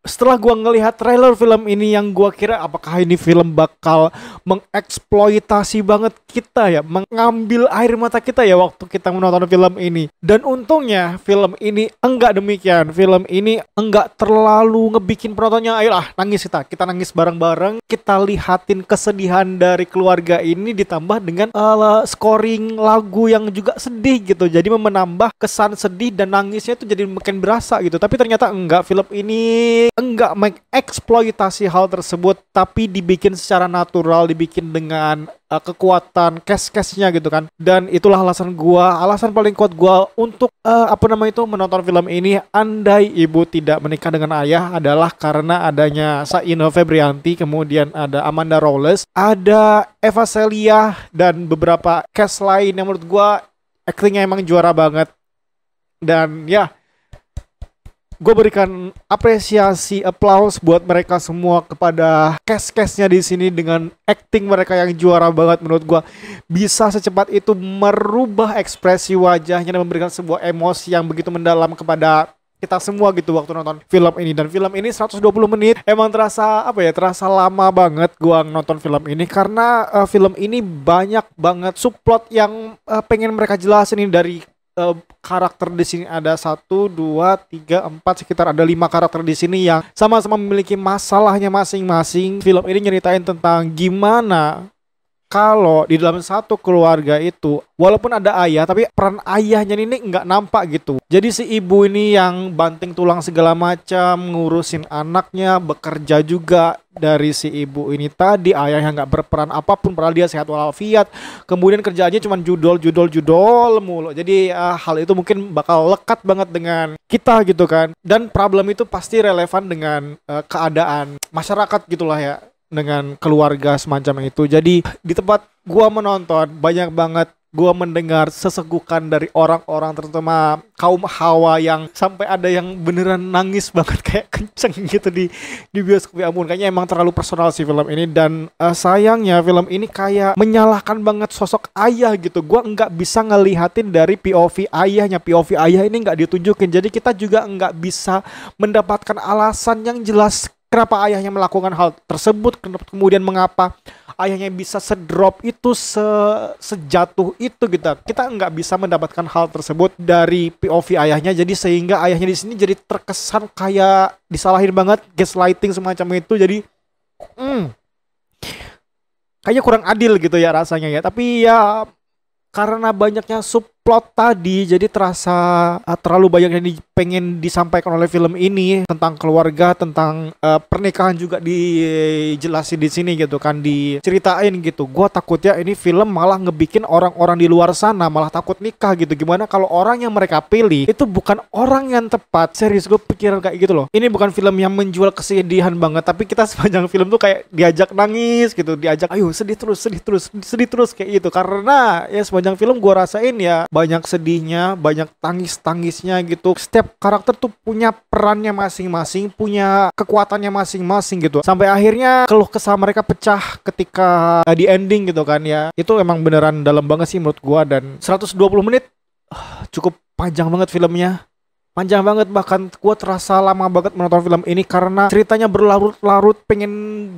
setelah gua ngelihat trailer film ini, yang gua kira apakah ini film bakal mengeksploitasi banget kita ya, mengambil air mata kita ya waktu kita menonton film ini. Dan untungnya film ini enggak demikian. Film ini enggak terlalu ngebikin penontonnya ayolah nangis, kita nangis bareng-bareng, kita lihatin kesedihan dari keluarga ini ditambah dengan scoring lagu yang juga sedih gitu. Jadi menambah kesan sedih dan nangisnya itu jadi makin berasa gitu. Tapi ternyata enggak, film ini enggak mengeksploitasi hal tersebut, tapi dibikin secara natural, dibikin dengan kekuatan cast-castnya gitu kan. Dan itulah alasan paling kuat gua untuk menonton film ini. Andai Ibu Tidak Menikah Dengan Ayah adalah karena adanya Saino Febrianti, kemudian ada Amanda Rolles, ada Eva Celia, dan beberapa cast lain yang menurut gua actingnya emang juara banget. Dan ya, gue berikan apresiasi, applause buat mereka semua, kepada cast-castnya di sini dengan acting mereka yang juara banget. Menurut gue bisa secepat itu merubah ekspresi wajahnya dan memberikan sebuah emosi yang begitu mendalam kepada kita semua gitu waktu nonton film ini. Dan film ini 120 menit, emang terasa terasa lama banget gua nonton film ini, karena film ini banyak banget subplot yang pengen mereka jelasin ini. Dari karakter di sini ada 1, 2, 3, 4, sekitar ada 5 karakter di sini yang sama-sama memiliki masalahnya masing-masing. Film ini nyeritain tentang gimana kalau di dalam satu keluarga itu walaupun ada ayah, tapi peran ayahnya ini nggak nampak gitu. Jadi si ibu ini yang banting tulang segala macam, ngurusin anaknya, bekerja juga dari si ibu ini tadi. Ayahnya nggak berperan apapun, padahal dia sehat walafiat. Kemudian kerjaannya cuma judol mulu. Jadi hal itu mungkin bakal lekat banget dengan kita gitu kan. Dan problem itu pasti relevan dengan keadaan masyarakat gitulah ya, dengan keluarga semacam itu. Jadi di tempat gua menonton banyak banget gua mendengar sesegukan dari orang-orang, terutama kaum hawa, yang sampai ada yang beneran nangis banget kayak kenceng gitu di bioskop. Ya ampun, kayaknya emang terlalu personal sih film ini. Dan sayangnya film ini kayak menyalahkan banget sosok ayah gitu. Gua nggak bisa ngelihatin dari POV ayahnya. POV ayah ini nggak ditunjukin, jadi kita juga nggak bisa mendapatkan alasan yang jelas kenapa ayahnya melakukan hal tersebut, kemudian mengapa ayahnya bisa sedrop itu, sejatuh itu gitu. Kita nggak bisa mendapatkan hal tersebut dari POV ayahnya, jadi sehingga ayahnya di sini jadi terkesan kayak disalahin banget, gaslighting semacam itu. Jadi kayaknya kurang adil gitu ya rasanya ya. Tapi ya karena banyaknya subplot tadi, jadi terasa terlalu banyak yang pengen disampaikan oleh film ini tentang keluarga, tentang pernikahan juga dijelasin di sini gitu kan, diceritain gitu. Gua takutnya ini film malah ngebikin orang-orang di luar sana malah takut nikah gitu. Gimana kalau orang yang mereka pilih itu bukan orang yang tepat? Serius, gue pikiran kayak gitu loh. Ini bukan film yang menjual kesedihan banget, tapi kita sepanjang film tuh kayak diajak nangis gitu, diajak ayo sedih terus kayak gitu. Karena ya sepanjang film gue rasain ya banyak sedihnya, banyak tangis-tangisnya gitu. Setiap karakter tuh punya perannya masing-masing, punya kekuatannya masing-masing gitu. Sampai akhirnya keluh kesah mereka pecah ketika di ending gitu kan ya. Itu emang beneran dalam banget sih menurut gue. Dan 120 menit cukup panjang banget filmnya. Panjang banget, bahkan gue terasa lama banget menonton film ini karena ceritanya berlarut-larut, pengen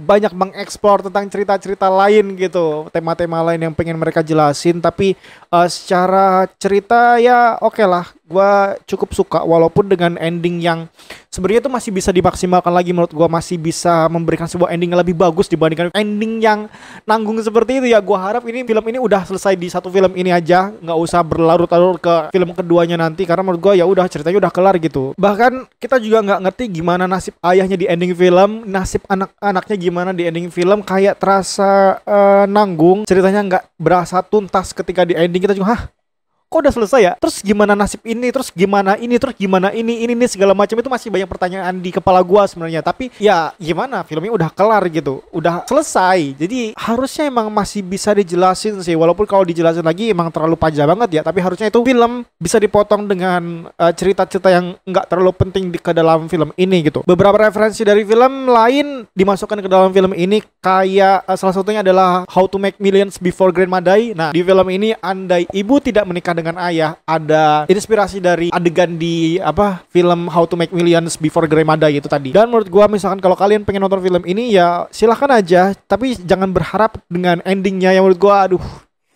banyak mengeksplor tentang cerita-cerita lain gitu, tema-tema lain yang pengen mereka jelasin. Tapi secara cerita ya oke lah, gue cukup suka walaupun dengan ending yang sebenarnya itu masih bisa dimaksimalkan lagi. Menurut gue masih bisa memberikan sebuah ending yang lebih bagus dibandingkan ending yang nanggung seperti itu ya. Gue harap film ini udah selesai di satu film ini aja, nggak usah berlarut-larut ke film keduanya nanti, karena menurut gue ya udah ceritanya udah kelar gitu. Bahkan kita juga nggak ngerti gimana nasib ayahnya di ending film, nasib anak-anaknya gimana di ending film. Kayak terasa nanggung, ceritanya nggak berasa tuntas ketika di ending. Kita juga kok udah selesai ya? Terus gimana nasib ini? Terus gimana ini? Terus gimana ini segala macam. Itu masih banyak pertanyaan di kepala gua sebenarnya. Tapi ya gimana, filmnya udah kelar gitu, udah selesai. Jadi harusnya emang masih bisa dijelasin sih. Walaupun kalau dijelasin lagi emang terlalu panjang banget ya. Tapi harusnya itu film bisa dipotong dengan cerita-cerita yang nggak terlalu penting ke dalam film ini gitu. Beberapa referensi dari film lain dimasukkan ke dalam film ini, kayak salah satunya adalah How to Make Millions Before Grandma Die. Nah, di film ini andai ibu tidak menikah dengan ayah ada inspirasi dari adegan di film How to Make Millions Before Grandmother itu tadi. Dan menurut gua misalkan kalau kalian pengen nonton film ini ya silahkan aja, tapi jangan berharap dengan endingnya yang menurut gua aduh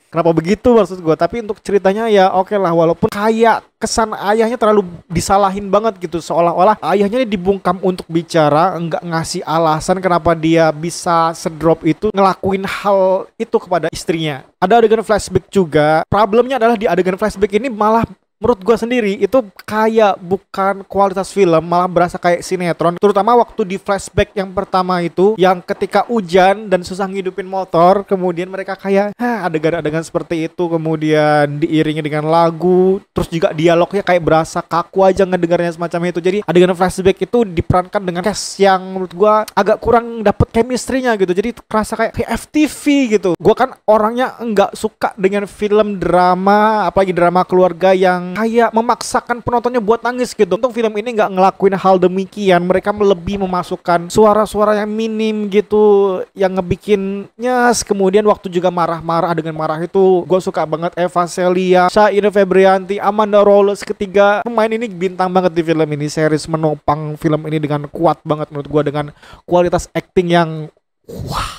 kenapa begitu maksud gue. Tapi untuk ceritanya ya oke lah, walaupun kayak kesan ayahnya terlalu disalahin banget gitu, seolah-olah ayahnya ini dibungkam untuk bicara, nggak ngasih alasan kenapa dia bisa sedrop itu ngelakuin hal itu kepada istrinya. Ada adegan flashback juga. Problemnya adalah di adegan flashback ini malah menurut gue sendiri itu kayak bukan kualitas film, malah berasa kayak sinetron. Terutama waktu di flashback yang pertama itu, yang ketika hujan dan susah ngidupin motor, kemudian mereka kayak adegan-adegan seperti itu, kemudian diiringi dengan lagu, terus juga dialognya kayak berasa kaku aja ngedengarnya semacam itu. Jadi adegan flashback itu diperankan dengan cast yang menurut gue agak kurang dapet chemistry-nya gitu. Jadi kerasa kayak FTV gitu. Gue kan orangnya nggak suka dengan film drama, apalagi drama keluarga yang kayak memaksakan penontonnya buat nangis gitu. Untuk film ini nggak ngelakuin hal demikian. Mereka lebih memasukkan suara-suara yang minim gitu, yang ngebikinnya. Kemudian waktu juga marah-marah, dengan marah itu gue suka banget Eva Celia, Syaina Febrianti, Amanda Rolls. Ketiga pemain ini bintang banget di film ini. Series menopang film ini dengan kuat banget menurut gue, dengan kualitas acting yang wah.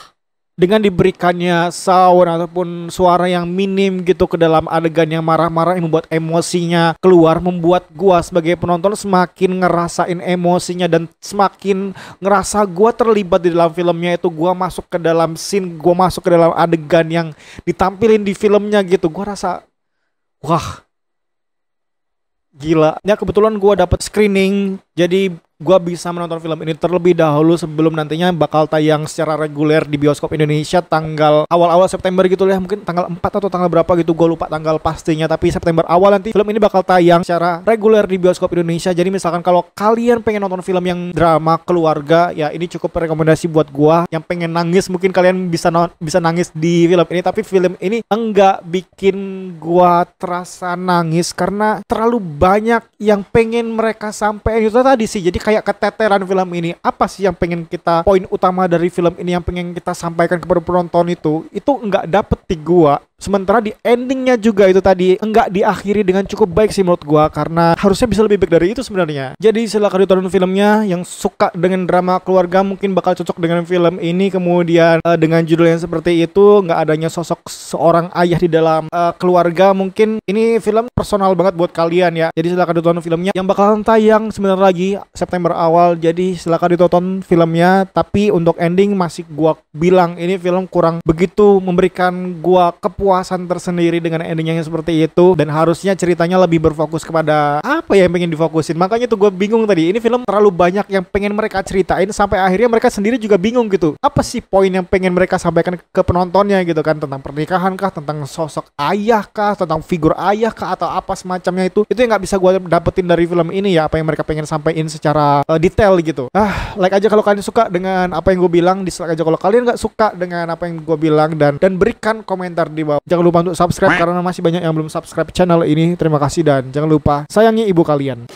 Dengan diberikannya sound ataupun suara yang minim gitu ke dalam adegan yang marah-marah, yang membuat emosinya keluar, membuat gua sebagai penonton semakin ngerasain emosinya dan semakin ngerasa gua terlibat di dalam filmnya itu. Gua masuk ke dalam scene, gua masuk ke dalam adegan yang ditampilin di filmnya gitu. Gua rasa wah, gila. Ya kebetulan gua dapet screening, jadi gua bisa menonton film ini terlebih dahulu sebelum nantinya bakal tayang secara reguler di bioskop Indonesia tanggal awal-awal September gitu ya, mungkin tanggal 4 atau tanggal berapa gitu, gue lupa tanggal pastinya, tapi September awal nanti film ini bakal tayang secara reguler di bioskop Indonesia. Jadi misalkan kalau kalian pengen nonton film yang drama keluarga, ya ini cukup rekomendasi buat gua. Yang pengen nangis mungkin kalian bisa nangis di film ini, tapi film ini enggak bikin gua terasa nangis karena terlalu banyak yang pengen mereka sampaikan itu tadi sih. Jadi kayak keteteran film ini. Apa sih yang pengen kita, poin utama dari film ini yang pengen kita sampaikan kepada penonton itu enggak dapet di gua. Sementara di endingnya juga itu tadi enggak diakhiri dengan cukup baik sih menurut gua, karena harusnya bisa lebih baik dari itu sebenarnya. Jadi silakan ditonton filmnya. Yang suka dengan drama keluarga mungkin bakal cocok dengan film ini. Kemudian dengan judul yang seperti itu, nggak adanya sosok seorang ayah di dalam keluarga, mungkin ini film personal banget buat kalian ya. Jadi silakan ditonton filmnya yang bakalan tayang sebentar lagi September awal. Jadi silakan ditonton filmnya. Tapi untuk ending masih gua bilang ini film kurang begitu memberikan gua kepuasan tersendiri dengan endingnya seperti itu, dan harusnya ceritanya lebih berfokus kepada apa ya yang pengen difokusin. Makanya tuh gue bingung tadi, ini film terlalu banyak yang pengen mereka ceritain sampai akhirnya mereka sendiri juga bingung gitu, apa sih poin yang pengen mereka sampaikan ke penontonnya gitu kan, tentang pernikahan kah, tentang sosok ayah kah, tentang figur ayah kah, atau apa semacamnya itu yang nggak bisa gue dapetin dari film ini ya, apa yang mereka pengen sampaikan secara detail gitu. Like aja kalau kalian suka dengan apa yang gue bilang, dislike aja kalau kalian nggak suka dengan apa yang gue bilang, dan berikan komentar di bawah. Jangan lupa untuk subscribe karena masih banyak yang belum subscribe channel ini. Terima kasih dan jangan lupa sayangi ibu kalian.